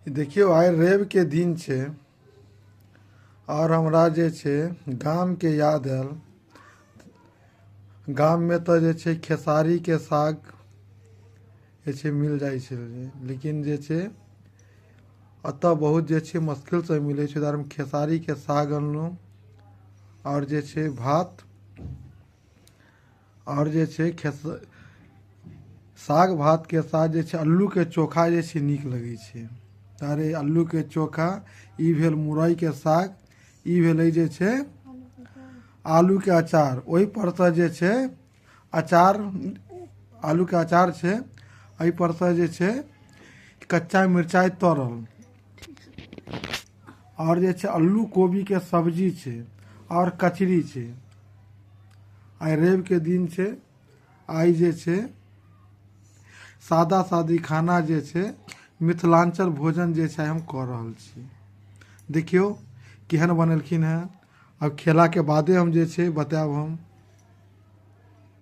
देखियो आइ रवि के दिन छै और हमरा जे छै गाम के याद आयल। गाम में तो जे छै खेसारी के साग जे छै मिल जाइ छै, लेकिन जे छै अतः बहुत जे छै मुश्किल से मिले छै। हम खेसारी के साग अनलहुँ और जे छै भात और जे छै साग भात के साथ जे छै अल्लू के चोखा जे छै नीक लगै छै। तारे अल्लू के चोखा, ई भेल मुरई के साग, ई भेलै जे छै आलू के अचार। ओहि पर से जे छै अचार, आलू के अचार छै, एहि पर से जे छै कच्चा मिरचाई तरल और जे छै अल्लू कोबी के सब्जी छै और कचरी छै। आइ रवि के दिन छै, आइ जे छै सादा सादी खाना जे छै मिथिलांचल भोजन जे छै हम कऽ रहल छी। देखियो केहन बनेलखिन हैं, अब खेला के बादे हम जे छै बतायब हम।